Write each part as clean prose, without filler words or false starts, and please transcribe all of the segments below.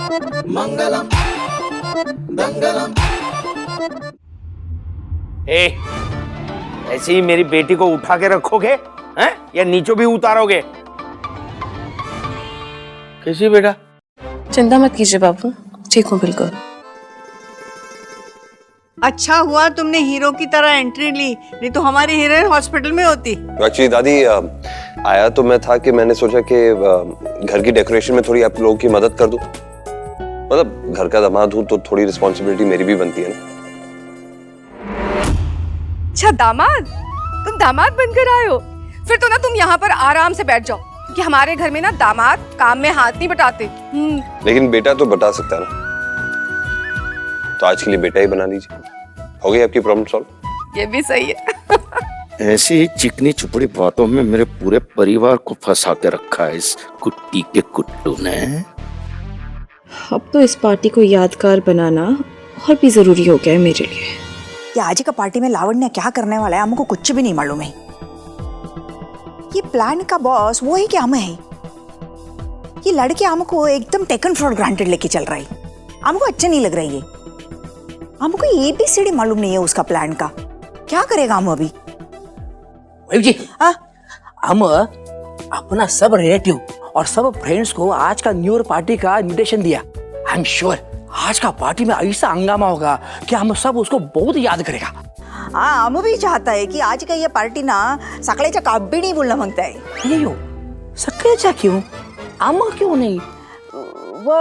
मंगलम दंगलम। ऐसे ही मेरी बेटी को उठा के रखोगे हैं या नीचों भी उतारोगे? कैसी बेटा? चिंता मत कीजिए बाबू, ठीक हूँ बिल्कुल। अच्छा हुआ तुमने हीरो की तरह एंट्री ली, नहीं तो हमारी हीरोइन हॉस्पिटल में होती। एक्चुअली दादी आया तो मैं था कि मैंने सोचा कि घर की डेकोरेशन में थोड़ी आप लोगों की मदद कर दूं। मतलब घर का दामाद हूं तो थोड़ी रिस्पॉन्सिबिलिटी मेरी भी बनती है ना। अच्छा दामाद, तुम दामाद बनकर आए हो? फिर तो ना तुम यहाँ पर आराम से बैठ जाओ, क्योंकि हमारे घर में ना दामाद काम में हाथ नहीं बटाते। लेकिन बेटा तो बता सकता है ना, तो आज के लिए बेटा ही बना लीजिए। हो गई आपकी प्रॉब्लम सॉल्व? ये भी सही है। ऐसी ही चिकनी चुपड़ी बातों में मेरे पूरे परिवार को फंसा के रखा है इस कुट्टी के कुट्टू ने। अब तो इस पार्टी को यादगार बनाना और भी जरूरी हो गया है मेरे लिए। ये आज का पार्टी में लावण्य क्या करने वाला है हमको कुछ भी नहीं मालूम है। ये प्लान का बॉस वो है कि हम है? ये लड़के हमको एकदम टेकन फॉर ग्रांटेड लेके चल रहा है, हमको अच्छा नहीं लग रहा है। ये हमको ABCD मालूम नहीं है उसका प्लान का। क्या करेगा हम अभी? जी हम अपना सब रिलेटिव और सब फ्रेंड्स को आज का न्यू ईयर पार्टी का इनविटेशन दिया। आई एम श्योर आज का पार्टी में ऐसा हंगामा होगा कि हम सब उसको बहुत याद करेगा। हाँ हम भी चाहता है कि आज का ये पार्टी ना सकलेचा काप भी नहीं बोलना मांगता है। ये यो सकलेचा क्यों, आमा क्यों नहीं? वो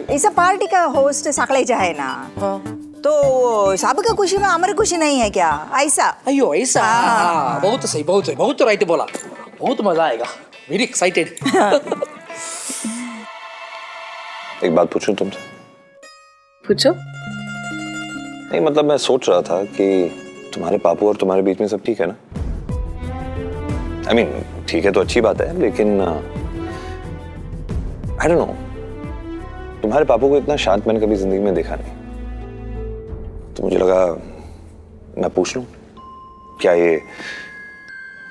ऐसा पार्टी का होस्ट सकलेचा है ना। तो सबका खुशी में हमारी खुशी नहीं है क्या? ऐसा अयो ऐसा। बहुत सही, बहुत राइट बोला। बहुत मजा आएगा, वेरी एक्साइटेड। एक बात पूछूं तुमसे? पूछो। नहीं मतलब मैं सोच रहा था कि तुम्हारे पापू और तुम्हारे बीच में सब ठीक है ना? I mean, ठीक है तो अच्छी बात है, लेकिन I don't know, तुम्हारे पापू को इतना शांत मैंने कभी जिंदगी में देखा नहीं। तो मुझे लगा मैं पूछ लूं, क्या ये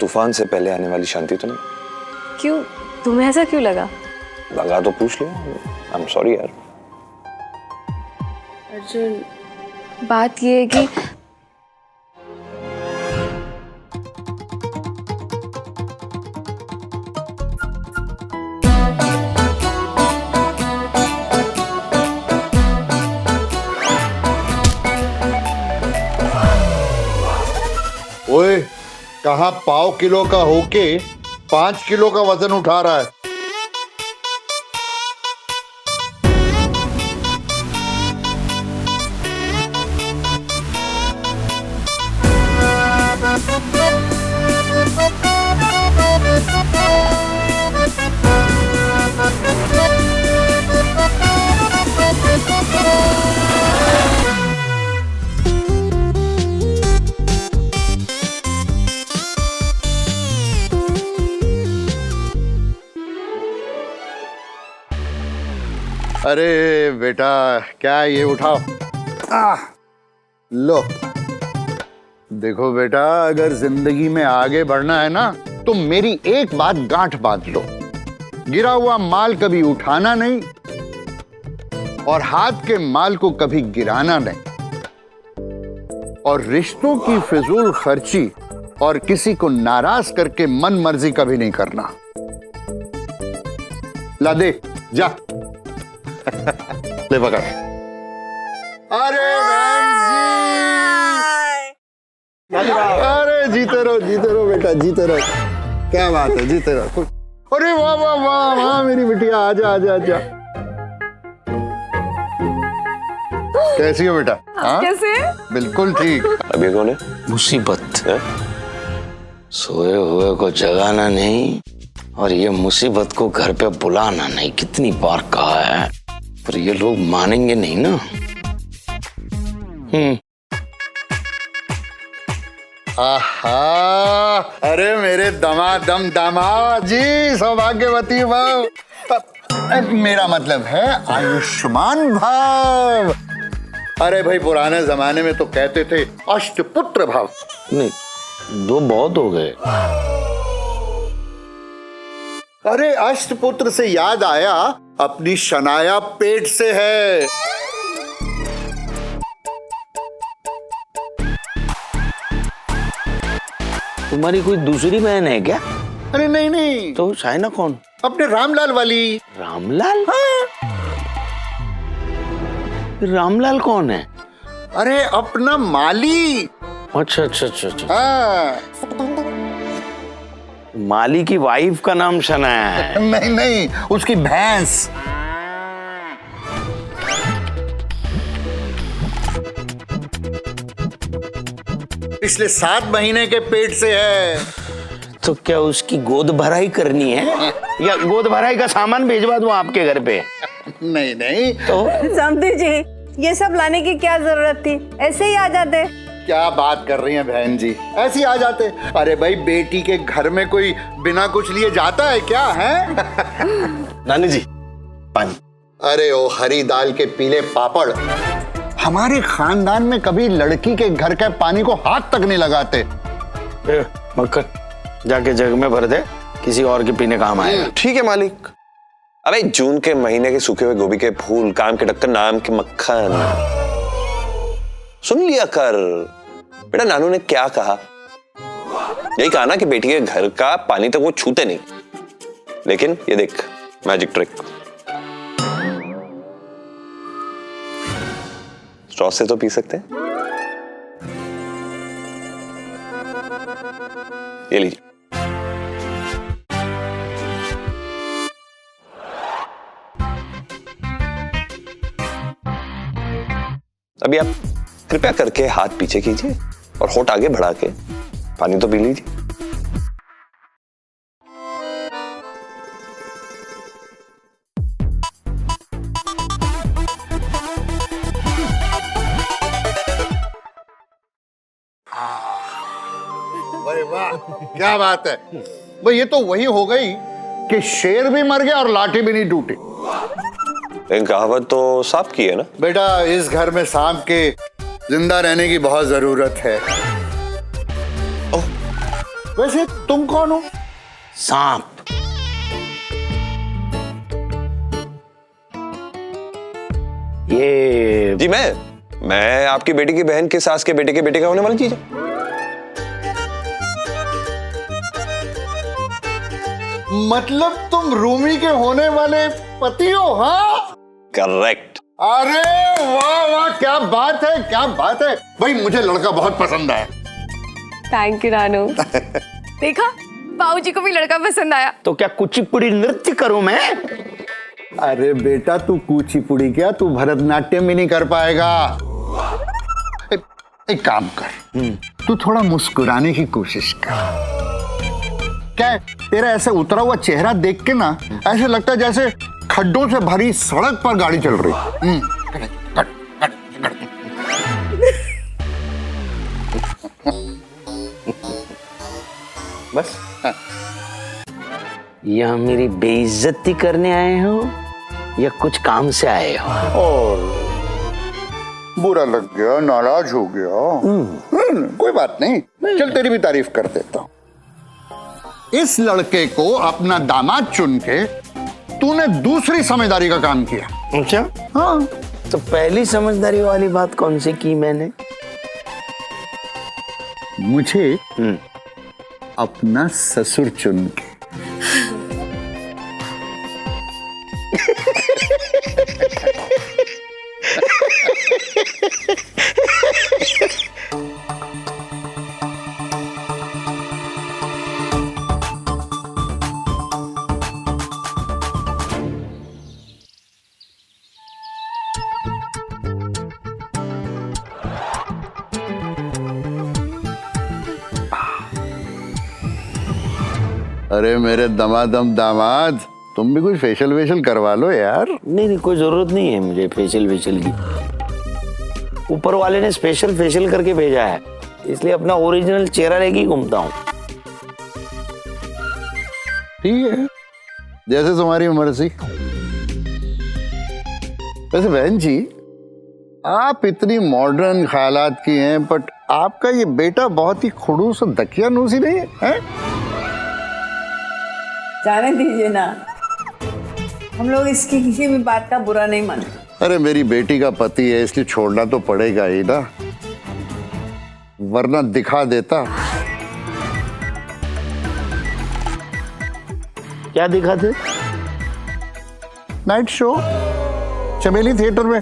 तूफान से पहले आने वाली शांति तो नहीं? क्यों, तुम्हें ऐसा क्यों लगा? लगा तो पूछ लिया। आई एम सॉरी यार। अर्जुन, बात ये है कि ओए, कहाँ पाव किलो का होके 5 किलो का वजन उठा रहा है? अरे बेटा, क्या ये उठाओ। लो देखो बेटा, अगर जिंदगी में आगे बढ़ना है ना तो मेरी एक बात गांठ बांध लो, गिरा हुआ माल कभी उठाना नहीं और हाथ के माल को कभी गिराना नहीं, और रिश्तों की फिजूल खर्ची और किसी को नाराज करके मन मर्जी कभी नहीं करना। ला दे, जा। ले पकड़। अरे अरे जीते रहो बेटा, जीते रहो। क्या बात है, जीते रहो। अरे वाह वाह वाह वाह मेरी बिटिया, आजा आजा आजा। कैसी हो बेटा? हाँ कैसे? बिल्कुल ठीक। अभी कौन है? मुसीबत है? सोए हुए को जगाना नहीं और ये मुसीबत को घर पे बुलाना नहीं, कितनी बार कहा है, पर ये लोग मानेंगे नहीं ना। आहा, अरे मेरे दामाद जी, सौभाग्यवती भाव। मेरा मतलब है आयुष्मान भाव। अरे भाई, पुराने जमाने में तो कहते थे अष्टपुत्र भाव। नहीं, 2 बहुत हो गए। अरे अष्टपुत्र से याद आया अपनी शनाया पेट से है। तुम्हारी कोई दूसरी बहन है क्या? अरे नहीं नहीं, तो शाइना कौन? अपने रामलाल वाली। रामलाल? रामलाल कौन है? अरे अपना माली। अच्छा अच्छा अच्छा अच्छा, हाँ। माली की वाइफ का नाम शनाया है? नहीं नहीं, उसकी भैंस। पिछले 7 महीने के पेट से है। तो क्या उसकी गोद भराई करनी है या गोद भराई का सामान भेजवा दूं आपके घर पे? नहीं नहीं, तो समधी जी, ये सब लाने की क्या जरूरत थी, ऐसे ही आ जाते। क्या बात कर रही हैं बहन जी, ऐसे ही आ जाते। अरे भाई, बेटी के घर में कोई बिना कुछ लिए जाता है क्या है? नानी जी, पानी। अरे ओ हरी दाल के पीले पापड़, हमारे खानदान में कभी लड़की के घर के पानी को हाथ तक नहीं लगाते। मक्खन जाके जग में भर दे, किसी और के पीने काम आएगा। ठीक है मालिक। अबे जून के महीने के सूखे हुए गोभी के फूल, काम के ढक्कन, नाम के मक्खन। सुन लिया कर बेटा, नानू ने क्या कहा? यही कहा ना कि बेटी के घर का पानी तक वो छूते नहीं। लेकिन ये देख, मैजिक ट्रिक। स्ट्रॉ से तो पी सकते हैं। ये लीजिए। अभी आप कृपया करके हाथ पीछे कीजिए और होठ आगे बढ़ा के पानी तो पी लीजिए। अरे वाह, क्या बात है भाई। ये तो वही हो गई कि शेर भी मर गया और लाठी भी नहीं टूटी। लेकिन कहावत तो सांप की है ना बेटा, इस घर में सांप के जिंदा रहने की बहुत जरूरत है। वैसे तुम कौन हो? सांप। ये जी, मैं आपकी बेटी की बहन के सास के बेटे का होने वाली चीज है। मतलब तुम रूमी के होने वाले पति हो? हाँ, करेक्ट। अरे वाह वाह, क्या बात है, क्या बात है भाई। मुझे लड़का बहुत पसंद है। Thank you Ranu. देखा, बाबूजी को भी लड़का पसंद आया। तो क्या कुचिपुड़ी नृत्य करूं मैं? अरे बेटा, तू कुचिपुड़ी क्या, तू भरतनाट्यम भी नहीं कर पाएगा। एक काम कर, तू थोड़ा मुस्कुराने की कोशिश कर। क्या है, तेरा ऐसे उतरा हुआ चेहरा देख के ना ऐसे लगता है जैसे खड्डों से भरी सड़क पर गाड़ी चल रही। बस या मेरी बेइज्जती करने आए हो या कुछ काम से आए हो? और बुरा लग गया, नाराज हो गया। कोई बात नहीं, चल तेरी भी तारीफ कर देता हूं। इस लड़के को अपना दामाद चुन के तूने दूसरी समझदारी का काम किया। अच्छा, हाँ, तो पहली समझदारी वाली बात कौन सी की मैंने? मुझे अपना ससुर चुन के। अरे मेरे दमादम दामाद, तुम भी कोई फेशियल वेशियल करवा लो यार। नहीं, कोई जरूरत नहीं है मुझे फेशियल वेशियल की। ऊपर वाले ने स्पेशल फेशियल करके भेजा है, इसलिए अपना ओरिजिनल चेहरा लेके ही घूमता हूँ। ठीक है, जैसे तुम्हारी मर्जी। वैसे बहन जी, आप इतनी मॉडर्न ख्यालात की हैं, बट आपका ये बेटा बहुत ही खड़ूस और दकियानूसी नहीं है? जाने दीजिए ना, हम लोग इसकी किसी भी बात का बुरा नहीं मानते। अरे मेरी बेटी का पति है इसलिए छोड़ना तो पड़ेगा ही ना, वरना दिखा देता। क्या दिखाते? नाइट शो चमेली थिएटर में।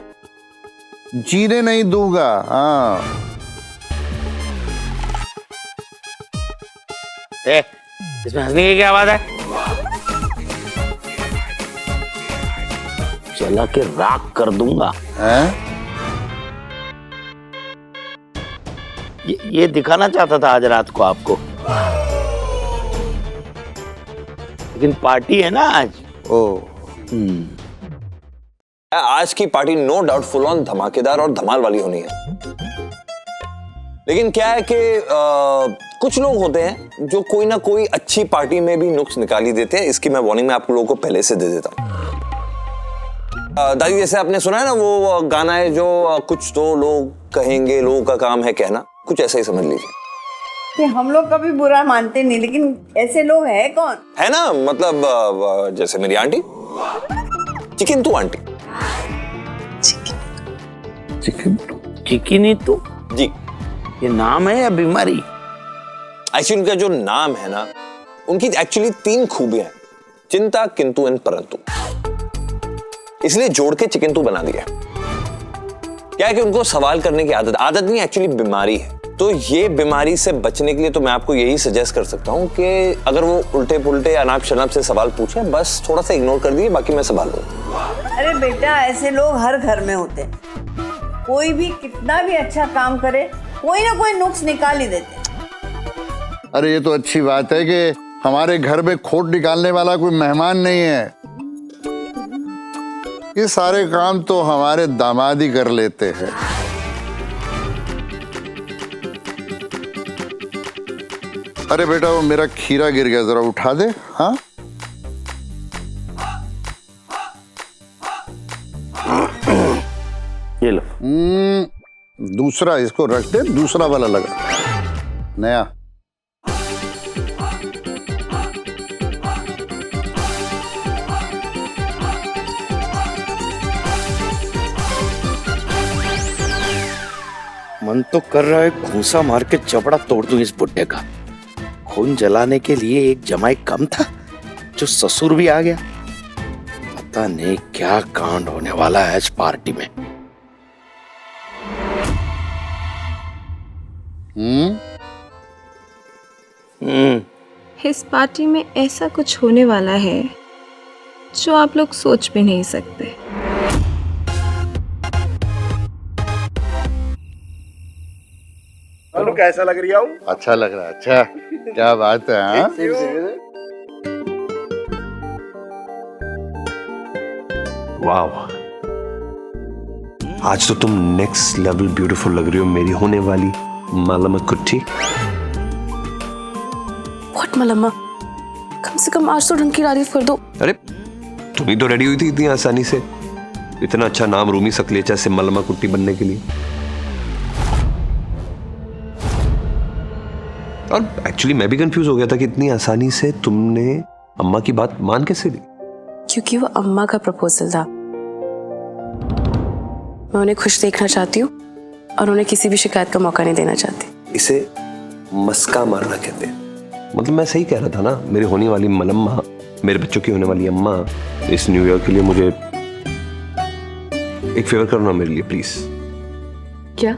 जीने नहीं दूंगा। हाँ इसमें हंसने की क्या बात है? चला के राख कर दूंगा। हैं? ये दिखाना चाहता था आज रात को आपको, लेकिन पार्टी है ना आज। ओ आज की party no doubt full on धमाकेदार और धमाल वाली होनी है। लेकिन क्या है कि कुछ लोग होते हैं जो कोई ना कोई अच्छी पार्टी में भी नुक्स निकाल ही देते हैं। इसकी मैं वार्निंग में आप लोगों को पहले से दे देता हूं। दादी जैसे आपने सुना है ना वो गाना है जो कुछ तो लोग कहेंगे, लोगों का काम है कहना, कुछ ऐसा ही समझ लीजिए। कि हम लोग कभी बुरा मानते नहीं, लेकिन ऐसे लोग हैं कौन? है ना, मतलब जैसे मेरी आंटी चिकिन्तु आंटी। चिकिनीतू जी, ये नाम है या बीमारी? एक्चुअली उनका जो नाम है ना, उनकी एक्चुअली 3 खूबियां हैं, चिंता, किंतु एंड परंतु, इसलिए जोड़ के चिकिन्तु बना दिया। क्या है कि उनको सवाल करने की आदत नहीं, एक्चुअली बीमारी है। तो ये बीमारी से बचने के लिए तो मैं आपको यही सजेस्ट कर सकता हूं कि अगर वो उल्टे पुल्टे अनाप शनाप से सवाल पूछे, बस थोड़ा सा इग्नोर कर दिए, बाकी मैं संभाल लूंगा। अरे बेटा, ऐसे लोग हर घर में होते हैं। कोई भी कितना भी अच्छा काम करे, कोई ना कोई नुक्स निकाल ही देते। अरे ये तो अच्छी बात है कि हमारे घर में खोट निकालने वाला कोई मेहमान नहीं है। ये सारे काम तो हमारे दामाद ही कर लेते हैं। अरे बेटा वो मेरा खीरा गिर गया, जरा उठा दे। हाँ ये लो। दूसरा इसको रख दे, दूसरा वाला लगा नया। मन तो कर रहा है घूंसा मार के चपड़ा तोड़ दूं इस बुड्ढे का। खून जलाने के लिए एक जमाई कम था जो ससुर भी आ गया। पता नहीं क्या कांड होने वाला है इस पार्टी में। इस पार्टी में ऐसा कुछ होने वाला है जो आप लोग सोच भी नहीं सकते। कैसा लग रही हूँ? अच्छा लग रहा है। अच्छा क्या बात है। हाँ? वाह, आज तो तुम नेक्स्ट लेवल ब्यूटीफुल लग रही हो मेरी होने वाली मलमा कुट्टी। व्हाट मलमा? कम से कम आज तो ढंग की तारीफ कर दो। अरे तुम ही तो रेडी हुई थी इतनी आसानी से, इतना अच्छा नाम रूमी सकलेचा से मलमा कुट्टी बनने के लिए। और एक्चुअली मैं भी कंफ्यूज हो गया था कि इतनी आसानी से तुमने अम्मा की बात मान कैसे ली? क्योंकि वो अम्मा का प्रपोजल था। मैं उन्हें खुश देखना चाहती हूँ और उन्हें किसी भी शिकायत का मौका नहीं देना चाहती। इसे मस्का मारना कहते हैं। मतलब मैं सही कह रहा था ना, मेरी होने वाली मलम्मा, मेरे बच्चों की होने वाली अम्मा, इस न्यू ईयर के लिए मुझे एक फेवर करना मेरे लिए प्लीज। क्या?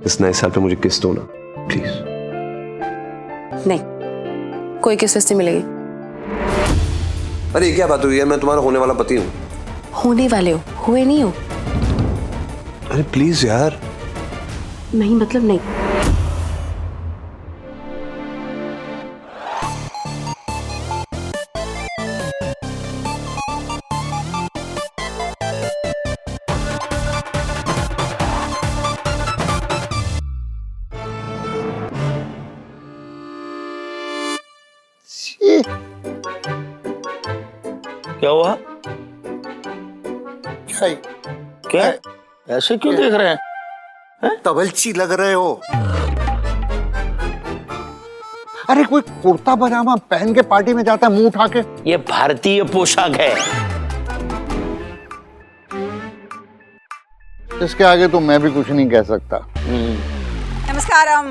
इस नए साल पे मुझे किस दो ना प्लीज। नहीं, कोई किस वजह से मिलेगी? अरे क्या बात हुई है, मैं तुम्हारा होने वाला पति हूँ। होने वाले हो, हुए नहीं हो। अरे प्लीज यार। नहीं मतलब नहीं। क्या हुआ? क्या ऐसे क्यों देख रहे हैं? तवलची लग रहे हो। अरे कोई कुर्ता पजामा पहन के पार्टी में जाता है मुंह उठा के। ये भारतीय पोशाक है। इसके आगे तो मैं भी कुछ नहीं कह सकता। नमस्कारम।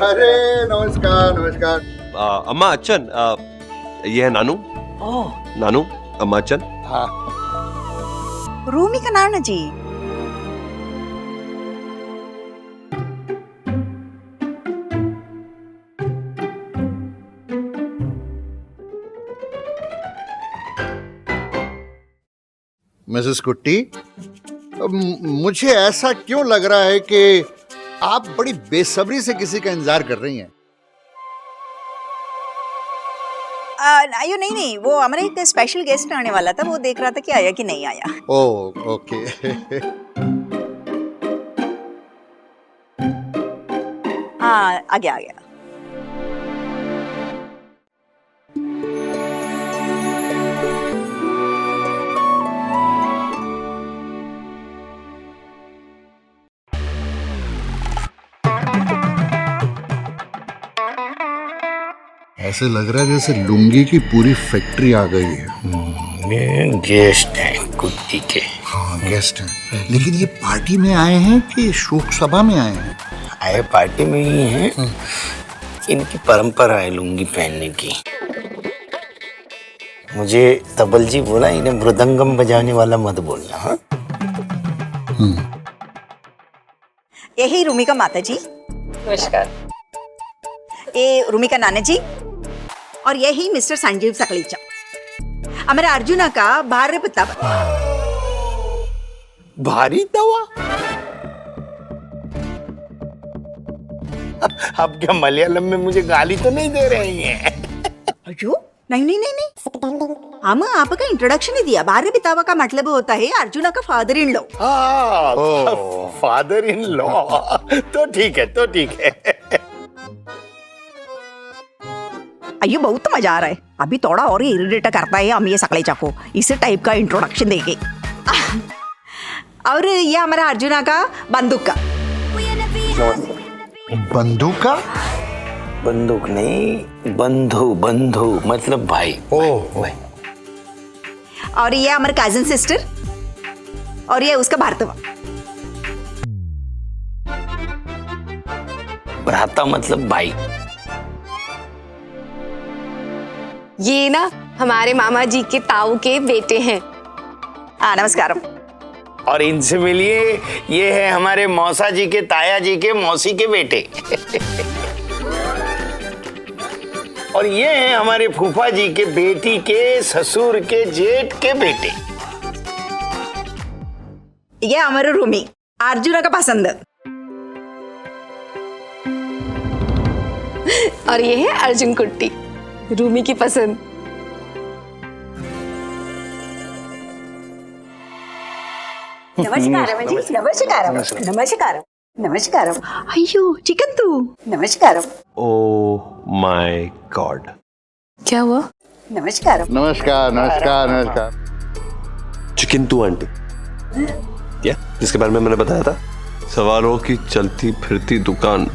अरे नमस्कार नमस्कार। अम्मा अच्छन, ये है नानू। नानू, अम्मा अच्छन। हाँ रूमी का नाना जी। मिसेस कुट्टी, मुझे ऐसा क्यों लग रहा है कि आप बड़ी बेसब्री से किसी का इंतजार कर रही हैं? अयो नहीं नहीं, वो हमारे एक स्पेशल गेस्ट आने वाला था, वो देख रहा था कि आया कि नहीं आया। Oh okay. हाँ आ गया आ गया। ऐसे लग रहा है जैसे लुंगी की पूरी फैक्ट्री आ गई है। ये गेस्ट हैं कुट्टी के। हाँ गेस्ट हैं, लेकिन ये पार्टी में आए हैं कि शोक सभा में आए हैं? आए पार्टी में ही हैं। इनकी परंपरा है लुंगी पहनने की। मुझे तबल जी बोला इन्हें मृदंगम बजाने वाला मत बोलना। हाँ यही रूमी का माता जी। नमस्कार। ये रूमी का नाना जी, और यही मिस्टर संजीव सकलीचा, हमारे अर्जुना का भार्य पितामह। भारी तवा। अब क्या मलयालम में मुझे गाली तो नहीं दे रही हैं? अयो नहीं नहीं नहीं नहीं, हम आपका इंट्रोडक्शन ही दिया। भार्य पितामह का मतलब होता है अर्जुना का father in law. Father in law. तो ठीक है, तो ठीक है। अयो बहुत मजा आ रहा है। अभी थोड़ा और इरिटेट करता है हम ये सकलेचा को इस टाइप का इंट्रोडक्शन देके। और ये हमारा अर्जुना का बंदूक का। बंदूक का? बंदूक नहीं, बंधु। बंधु मतलब भाई। ओह। और ये हमारे कजिन सिस्टर, और ये उसका भार्तवा। भ्राता मतलब भाई। ये ना हमारे मामा जी के ताऊ के बेटे हैं। नमस्कार। और इनसे मिलिए, ये है हमारे मौसा जी के ताया जी के मौसी के बेटे। और ये हैं हमारे फूफा जी के बेटी के ससुर के जेठ के बेटे। ये हमारे रूमी, अर्जुना का पसंद। और ये है अर्जुन कुट्टी, रूमी की पसंद। नमस्कार नमस्कार नमस्कार नमस्कार। अयो चिकन तू। नमस्कार। Oh my God. क्या हुआ? नमस्कार नमस्कार नमस्कार नमस्कार। चिकन तू आंटी, क्या जिसके बारे में मैंने बताया था, सवालों की चलती फिरती दुकान।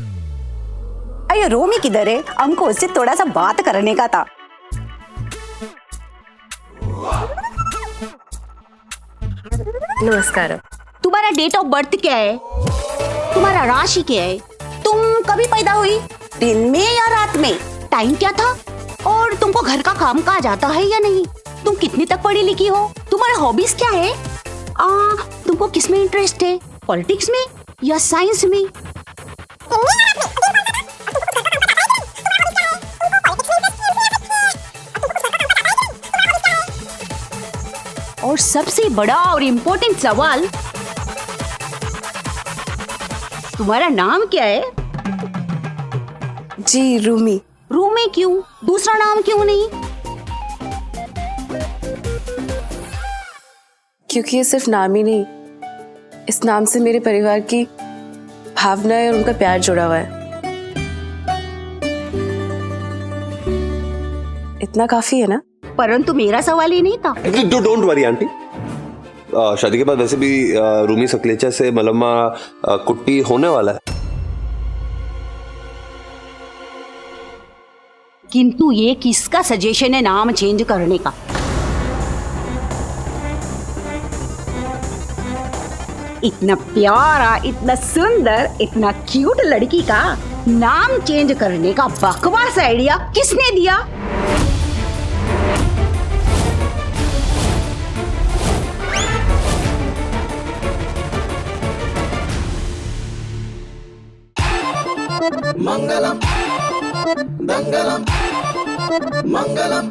अयो रोमी किधर है? हमको उससे थोड़ा सा बात करने का था। नमस्कार। तुम्हारा डेट ऑफ बर्थ क्या है? तुम्हारा राशि क्या है? तुम कभी पैदा हुई, दिन में या रात में? टाइम क्या था? और तुमको घर का काम काज आता है या नहीं? तुम कितनी तक पढ़ी लिखी हो? तुम्हारे हॉबीज क्या है? तुमको किस में इंटरेस्ट है? पॉलिटिक्स में या साइंस में? और सबसे बड़ा और इम्पोर्टेंट सवाल, तुम्हारा नाम क्या है? जी रूमी। रूमी क्यों? दूसरा नाम क्यों नहीं? क्योंकि ये सिर्फ नाम ही नहीं, इस नाम से मेरे परिवार की भावनाएं और उनका प्यार जुड़ा हुआ है। इतना काफी है ना? परंतु मेरा सवाल ही नहीं था। डोंट वरी आंटी, शादी के बाद वैसे भी रूमी सकलेचा से मलम्मा कुट्टी होने वाला है। किंतु ये किसका सजेशन है नाम चेंज करने का? इतना प्यारा, इतना सुंदर, इतना क्यूट लड़की का नाम चेंज करने का बकवास आइडिया किसने दिया? मंगलम दंगलम मंगलम